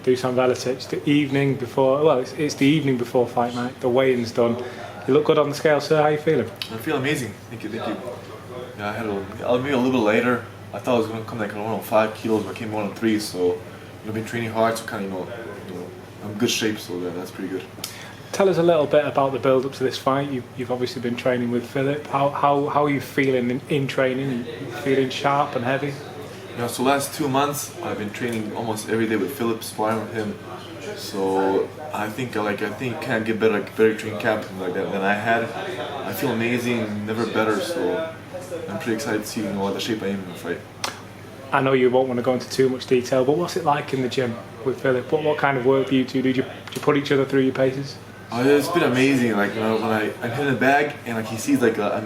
Dusan Veletic, the evening before, well, it's the evening before fight night, the weigh-in's done. You look good on the scale, sir. How are you feeling? I feel amazing. Thank you, thank you. Yeah, I had maybe a little bit later. I thought I was going to come like 105 kilos, but I came 103, so I've been training hard, so kind of, I'm in good shape, so that's pretty good. Tell us a little bit about the build-up to this fight. You've obviously been training with Filip. How are you feeling in training? You feeling sharp and heavy? Yeah, so last 2 months I've been training almost every day with Filip, sparring with him. So I think you can't get better training camp than I had. I feel amazing, never better. So I'm pretty excited to see the shape I am in the fight. I know you won't want to go into too much detail, but what's it like in the gym with Filip? What kind of work do you two do? Do you put each other through your paces? It's been amazing. Like when I'm hitting the bag and like he sees like I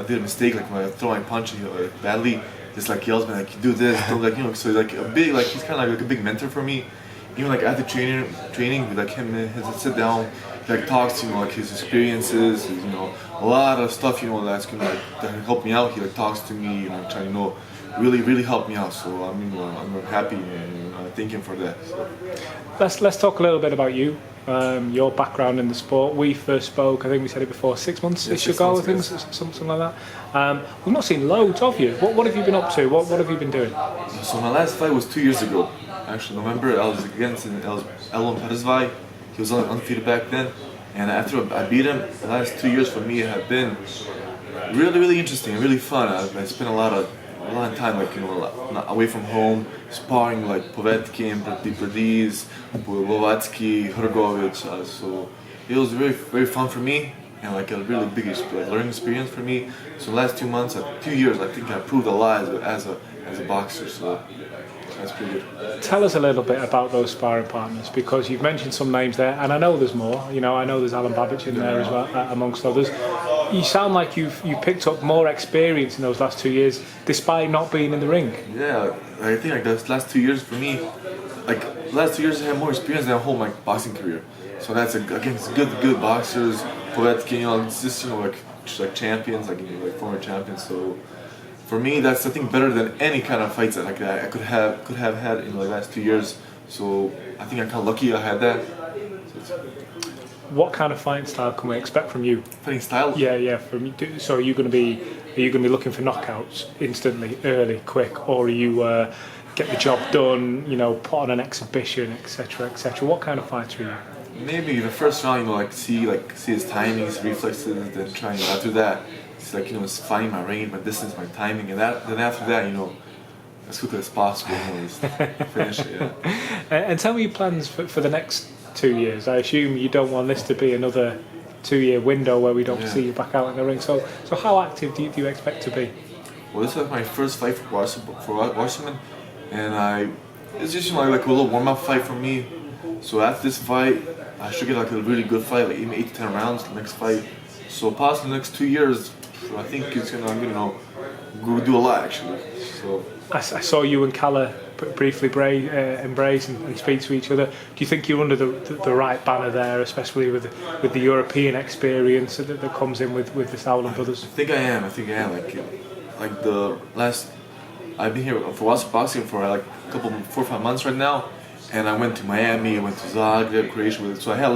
did a mistake, like when I throw my punch badly, just like yells me like you do this, don't so he's like a big he's kind of like a big mentor for me. Even like after training with like him, he sit down, he like talks to like his experiences, a lot of stuff that's gonna that help me out. He like talks to me, trying to really help me out. So I'm happy and I thank him for that. So. Let's talk a little bit about you. Your background in the sport. We first spoke, I think we said it before, 6 months ago, I think, something like that. We've not seen loads of you. What have you been up to? What have you been doing? So my last fight was 2 years ago. Actually, November, I was against Alen. He was undefeated back then. And after I beat him, the last 2 years for me have been really interesting and really fun. I spent a lot of time away from home, sparring like Povetkin, Povetkin, Hrgovic. So it was very fun for me and like a really big learning experience for me. So the last 2 months, 2 years, I think I proved a lot as a boxer. So that's pretty good. Tell us a little bit about those sparring partners, because you've mentioned some names there, and I know there's more. I know there's Alen Babic in there as well, amongst others. You sound like you picked up more experience in those last 2 years, despite not being in the ring. Yeah, I think like those last 2 years for me, like the last 2 years I had more experience than a whole my boxing career. So that's against good boxers. Povetkin, it's just just like champions, like former champions. So. For me, that's I think better than any kind of fights that I could have had in the last 2 years. So I think I'm kind of lucky I had that. What kind of fighting style can we expect from you? Fighting style? Yeah. From you. So are you going to be looking for knockouts instantly, early, quick, or are you get the job done? Put on an exhibition, etc., etc. What kind of fighter are you? Maybe the first round, see his timings, reflexes, then trying after that. It's finding my range, my distance, my timing, and then after that, as quickly as possible, just finish it. Yeah. And tell me your plans for the next 2 years. I assume you don't want this to be another 2-year window where we don't see you back out in the ring. So how active do you expect to be? Well, this is my first fight for Wasserman, and it's just like a little warm-up fight for me. So after this fight, I should get a really good fight, like even 8 to 10 rounds. The next fight. So possibly the next 2 years. I think I'm gonna go do a lot actually. So I saw you and Kala briefly embrace and speak to each other. Do you think you're under the right banner there, especially with the European experience that comes in with the Alen brothers? I think I am. Like the last, I've been here for boxing for like a couple 4 or 5 months right now, and I went to Miami, I went to Zagreb, Croatia. So I had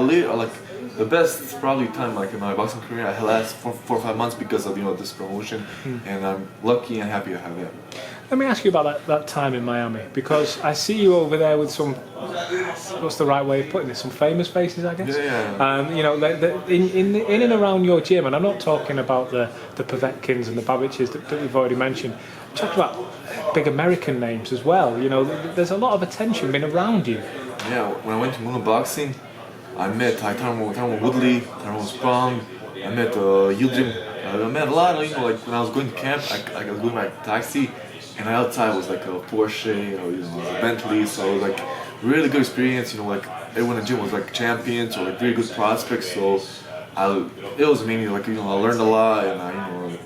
the best probably time in my boxing career. I had last 4 or 5 months because of this promotion, and I'm lucky and happy to have that. Let me ask you about that time in Miami, because I see you over there with some, what's the right way of putting this, some famous faces, I guess. Yeah. In and around your gym, and I'm not talking about the Povetkins and the Babics that we've already mentioned. I'm talking about big American names as well. There's a lot of attention been around you. Yeah, when I went to Muno Boxing, I met Tyron Woodley, Tyron Sparring, I met Yildirim. I met a lot of, when I was going to camp, I was going by taxi, and outside was like a Porsche, a Bentley, so it was like really good experience, everyone in the gym was like champions or like really good prospects, so it was mainly I learned a lot, and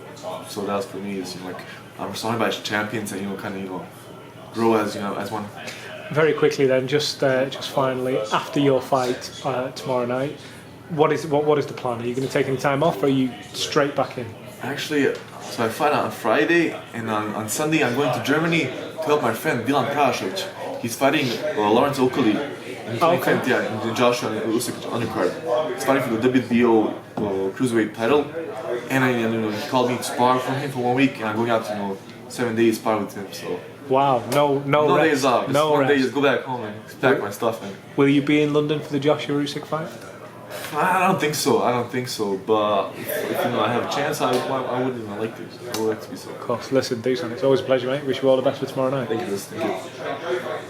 so that was for me, I'm surrounded by champions and grow as one. Very quickly then, just finally, after your fight tomorrow night, what is the plan? Are you going to take any time off, or are you straight back in? Actually, so I fight on Friday, and on Sunday I'm going to Germany to help my friend Dylan Prashevich. He's fighting Lawrence Oakley, In Oh, okay. event, yeah, in the Joshua Usyk undercard. Starting for the WBO cruiserweight title, and he called me to spar for him for 1 week, and I'm going out to 7 days spar with him. So Wow, no no rest. days off. Just No one rest. day, just go back home and pack my stuff. And Will you be in London for the Joshua Usyk fight? I don't think so. I don't think so. But if I have a chance, I wouldn't even like to. I would like to be so. Of course. Listen, Dusan, it's always a pleasure, mate. Wish you all the best for tomorrow night. Thank you.